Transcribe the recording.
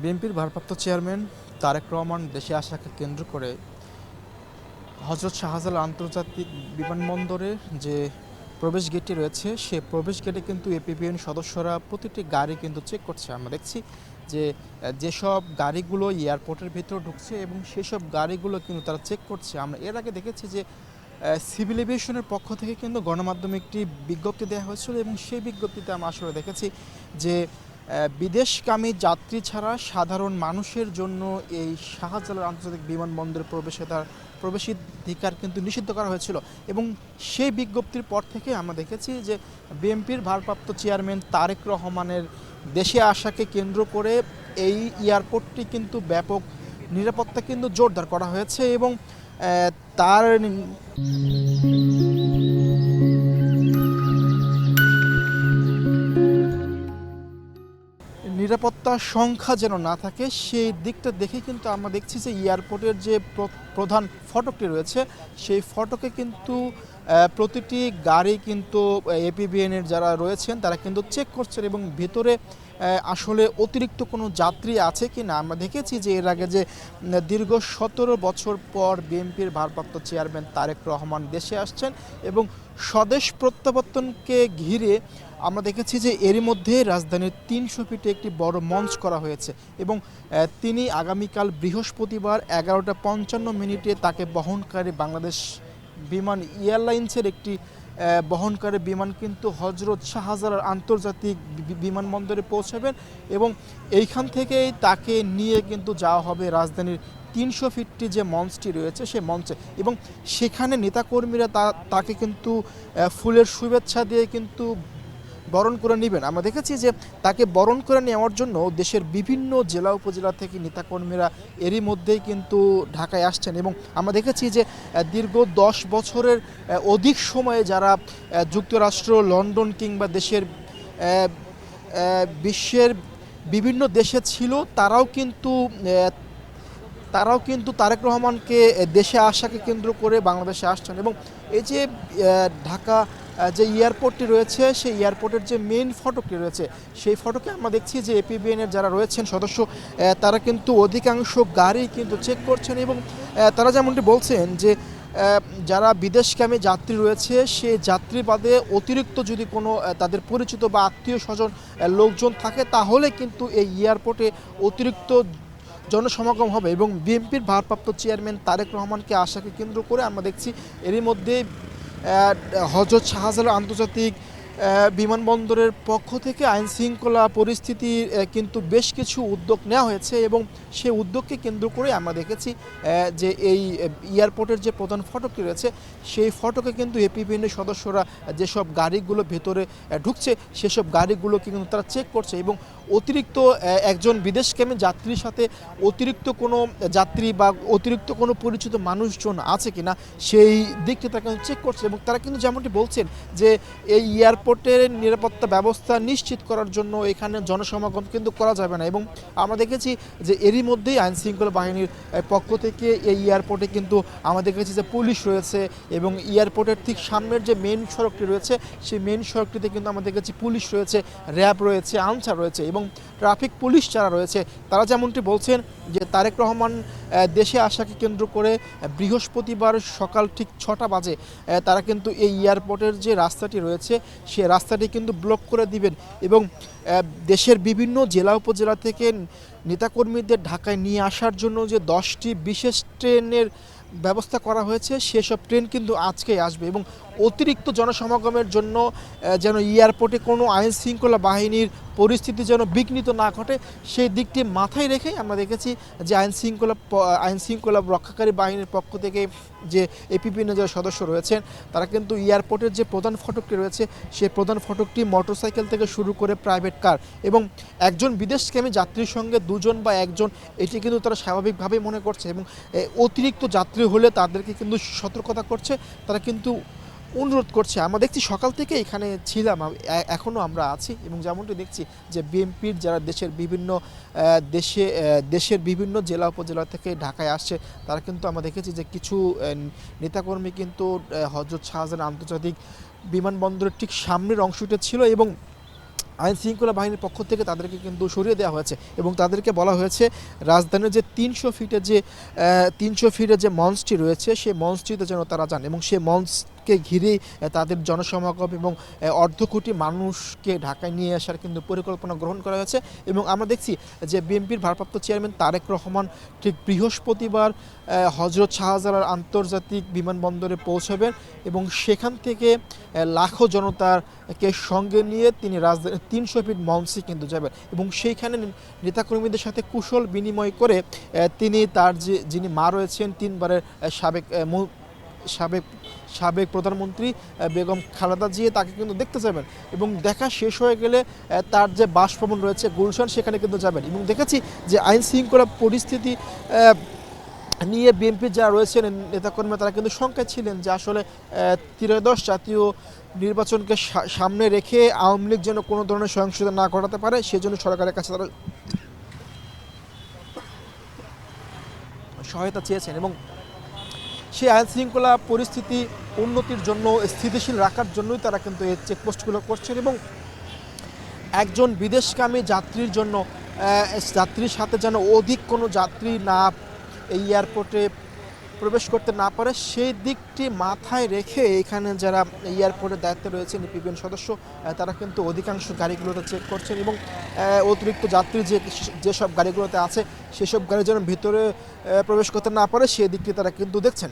বিএনপির ভারপ্রাপ্ত চেয়ারম্যান তারেক রহমান দেশে আসাকে কেন্দ্র করে হজরত শাহজালাল আন্তর্জাতিক বিমানবন্দরের যে প্রবেশ গেটটি রয়েছে সে প্রবেশ গেটে কিন্তু এপিবিএন সদস্যরা প্রতিটি গাড়ি কিন্তু চেক করছে। আমরা দেখছি যে যেসব গাড়িগুলো এয়ারপোর্টের ভিতর ঢুকছে এবং সেসব গাড়িগুলো কিন্তু তারা চেক করছে। আমরা এর আগে দেখেছি যে সিভিল এভিয়েশনের পক্ষ থেকে কিন্তু গণমাধ্যমে একটি বিজ্ঞপ্তি দেওয়া হয়েছিল এবং সেই বিজ্ঞপ্তিতে আমরা আসলে দেখেছি যে বিদেশগামী যাত্রী ছাড়া সাধারণ মানুষের জন্য এই শাহজালাল আন্তর্জাতিক বিমানবন্দরে প্রবেশাধিকার কিন্তু নিষিদ্ধ করা হয়েছিল এবং সেই বিজ্ঞপ্তির পর থেকে আমরা দেখেছি যে বিএনপির ভারপ্রাপ্ত চেয়ারম্যান তারেক রহমানের দেশে আসাকে কেন্দ্র করে এই এয়ারপোর্টটি কিন্তু ব্যাপক নিরাপত্তা কিন্তু জোরদার করা হয়েছে এবং তার নিরাপত্তার সংখ্যা যেন না থাকে সেই দিকটা দেখে কিন্তু আমরা দেখছি যে এয়ারপোর্টের যে প্রধান ফটকটি রয়েছে সেই ফটকে কিন্তু প্রতিটি গাড়ি কিন্তু এপিবিএনের যারা রয়েছেন তারা কিন্তু চেক করছেন এবং ভেতরে আসলে অতিরিক্ত কোনো যাত্রী আছে কি না। আমরা দেখেছি যে এর আগে যে দীর্ঘ 17 বছর পর বিএনপির ভারপ্রাপ্ত চেয়ারম্যান তারেক রহমান দেশে আসছেন এবং স্বদেশ প্রত্যাবর্তনকে ঘিরে আমরা দেখেছি যে এরই মধ্যে রাজধানীর 300 ফিটে একটি বড় মঞ্চ করা হয়েছে এবং তিনি আগামীকাল বৃহস্পতিবার 11:55 তাকে বহনকারী বাংলাদেশ বিমান এয়ারলাইন্সের একটি বহনকারী বিমান কিন্তু হজরত শাহজালাল আন্তর্জাতিক বিমানবন্দরে পৌঁছাবেন এবং এইখান থেকেই তাকে নিয়ে কিন্তু যাওয়া হবে রাজধানীর 300 ফিটটি যে মঞ্চটি রয়েছে সে মঞ্চে এবং সেখানে নেতাকর্মীরা তাকে কিন্তু ফুলের শুভেচ্ছা দিয়ে কিন্তু বরণ করে নেবেন। আমরা দেখেছি যে তাকে বরণ করে নেওয়ার জন্য দেশের বিভিন্ন জেলা উপজেলা থেকে নেতাকর্মীরা এরই মধ্যেই কিন্তু ঢাকায় আসছেন এবং আমরা দেখেছি যে দীর্ঘ 10 বছরের অধিক সময়ে যারা যুক্তরাষ্ট্র, লন্ডন কিংবা বিশ্বের বিভিন্ন দেশে ছিল তারাও কিন্তু তারেক রহমানকে দেশে আসাকে কেন্দ্র করে বাংলাদেশে আসছেন এবং এই যে ঢাকা যে এয়ারপোর্টটি রয়েছে সেই এয়ারপোর্টের যে মেইন ফটকটি রয়েছে সেই ফটকে আমরা দেখছি যে এপিবিএনের যারা রয়েছেন সদস্য তারা কিন্তু অধিকাংশ গাড়ি কিন্তু চেক করছেন এবং তারা যেমনটি বলছেন যে যারা বিদেশগামী যাত্রী রয়েছে সেই যাত্রী বাদে অতিরিক্ত যদি কোনো তাদের পরিচিত বা আত্মীয় স্বজন লোকজন থাকে তাহলে কিন্তু এই এয়ারপোর্টে অতিরিক্ত জনসমাগম হবে এবং বিএনপির ভারপ্রাপ্ত চেয়ারম্যান তারেক রহমানকে আসাকে কেন্দ্র করে আমরা দেখছি এরই মধ্যে হজরত শাহজালাল আন্তর্জাতিক বিমানবন্দরের পক্ষ থেকে আইনশৃঙ্খলা পরিস্থিতির কিন্তু বেশ কিছু উদ্যোগ নেওয়া হয়েছে এবং সেই উদ্যোগকে কেন্দ্র করে আমরা দেখেছি যে এই এয়ারপোর্টের যে প্রধান ফটকটি রয়েছে সেই ফটকে কিন্তু এপিবিএনের সদস্যরা যেসব গাড়িগুলো ভেতরে ঢুকছে সেসব গাড়িগুলোকে কিন্তু তারা চেক করছে এবং অতিরিক্ত একজন বিদেশগামী যাত্রীর সাথে অতিরিক্ত কোনো যাত্রী বা অতিরিক্ত কোনো পরিচিত মানুষজন আছে কিনা সেই দিকটা তারা কিন্তু চেক করছে এবং তারা কিন্তু যেমনটি বলছেন যে এই এয়ারপোর্টের নিরাপত্তা ব্যবস্থা নিশ্চিত করার জন্য এখানে জনসমাগম কিন্তু করা যাবে না এবং আমরা দেখেছি যে এরই মধ্যেই আইনশৃঙ্খলা বাহিনীর পক্ষ থেকে এই এয়ারপোর্টে কিন্তু আমরা দেখেছি যে পুলিশ রয়েছে এবং এয়ারপোর্টের ঠিক সামনের যে মেন সড়কটি রয়েছে সেই মেন সড়কটিতে কিন্তু আমরা দেখেছি পুলিশ রয়েছে, র্যাব রয়েছে, আনসার রয়েছে এবং ট্রাফিক পুলিশ যারা রয়েছে তারা যেমনটি বলছেন যে তারেক রহমান দেশে আসাকে কেন্দ্র করে বৃহস্পতিবার সকাল ঠিক 6টা বাজে তারা কিন্তু এই এয়ারপোর্টের যে রাস্তাটি রয়েছে সে রাস্তাটি কিন্তু ব্লক করে দিবেন এবং দেশের বিভিন্ন জেলা উপজেলা থেকে নেতাকর্মীদের ঢাকায় নিয়ে আসার জন্য যে 10টি বিশেষ ট্রেনের ব্যবস্থা করা হয়েছে সেসব ট্রেন কিন্তু আজকেই আসবে এবং অতিরিক্ত জনসমাগমের জন্য যেন এয়ারপোর্টে কোনো আইনশৃঙ্খলা বাহিনীর পরিস্থিতি যেন বিঘ্নিত না ঘটে সেই দিকটি মাথায় রেখেই আমরা দেখেছি যে আইনশৃঙ্খলা রক্ষাকারী বাহিনীর পক্ষ থেকে যে এপিবিএনের যারা সদস্য রয়েছেন তারা কিন্তু এয়ারপোর্টের যে প্রধান ফটকটি রয়েছে সেই প্রধান ফটকটি মোটরসাইকেল থেকে শুরু করে প্রাইভেট কার এবং একজন বিদেশগামী যাত্রীর সঙ্গে দুজন বা একজন এটি কিন্তু তারা স্বাভাবিকভাবেই মনে করছে এবং অতিরিক্ত যাত্রী হলে তাদেরকে কিন্তু সতর্কতা করছে, তারা কিন্তু অনুরোধ করছে। আমরা দেখছি সকাল থেকে এখানে ছিলাম, এখনও আমরা আছি এবং যেমনটি দেখছি যে বিএনপির যারা দেশের বিভিন্ন জেলা উপজেলা থেকে ঢাকায় আসছে তারা কিন্তু আমরা দেখেছি যে কিছু নেতাকর্মী কিন্তু হজরত শাহজালাল আন্তর্জাতিক বিমানবন্দরের ঠিক সামনের অংশটা ছিল এবং আইন শৃঙ্খলা বাহিনীর পক্ষ থেকে তাদেরকে কিন্তু সরিয়ে দেওয়া হয়েছে এবং তাদেরকে বলা হয়েছে রাজধানীর যে 300 ফিটের যে মঞ্চটি রয়েছে সেই মঞ্চটিতে যেন তারা যান এবং সেই মঞ্চকে ঘিরেই তাদের জনসমাগম এবং অর্ধকোটি মানুষকে ঢাকায় নিয়ে আসার কিন্তু পরিকল্পনা গ্রহণ করা হয়েছে। এবং আমরা দেখছি যে বিএনপির ভারপ্রাপ্ত চেয়ারম্যান তারেক রহমান ঠিক বৃহস্পতিবার হজরত শাহজালাল আন্তর্জাতিক বিমানবন্দরে পৌঁছাবেন এবং সেখান থেকে লাখো জনতাকে সঙ্গে নিয়ে তিনি রাজধানী 300 ফিট মঞ্চে কিন্তু যাবেন এবং সেইখানে নেতাকর্মীদের সাথে কুশল বিনিময় করে তিনি তার যিনি মা রয়েছেন 3বারের সাবেক সাবেক প্রধানমন্ত্রী বেগম খালেদা জিয়া তাকে কিন্তু দেখতে যাবেন এবং দেখা শেষ হয়ে গেলে তার যে বাসভবন রয়েছে গুলশান সেখানে কিন্তু যাবেন। এবং দেখেছি যে আইন শৃঙ্খলা পরিস্থিতি নিয়ে বিএনপির যারা রয়েছেন নেতাকর্মীরা তারা কিন্তু শঙ্কায় ছিলেন যে আসলে ত্রয়োদশ জাতীয় নির্বাচনকে সামনে রেখে আওয়ামী লীগ যেন কোনো ধরনের সহিংসতা না ঘটাতে পারে, সেজন্য সরকারের কাছে তারা সহায়তা চেয়েছেন এবং সেই আইন শৃঙ্খলা পরিস্থিতি উন্নতির জন্য স্থিতিশীল রাখার জন্যই তারা কিন্তু এই চেকপোস্টগুলো করছেন এবং একজন বিদেশগামী যাত্রীর জন্য যাত্রীর সাথে যেন অধিক কোনো যাত্রী না এই এয়ারপোর্টে প্রবেশ করতে না পারে সেই দিকটি মাথায় রেখে এখানে যারা এয়ারপোর্টের দায়িত্বে রয়েছেন পিবিএন সদস্য তারা কিন্তু অধিকাংশ গাড়িগুলোতে চেক করছেন এবং অতিরিক্ত যাত্রী যেসব গাড়িগুলোতে আছে সেসব গাড়ি যেন ভিতরে প্রবেশ করতে না পারে সেই দিকটি তারা কিন্তু দেখছেন।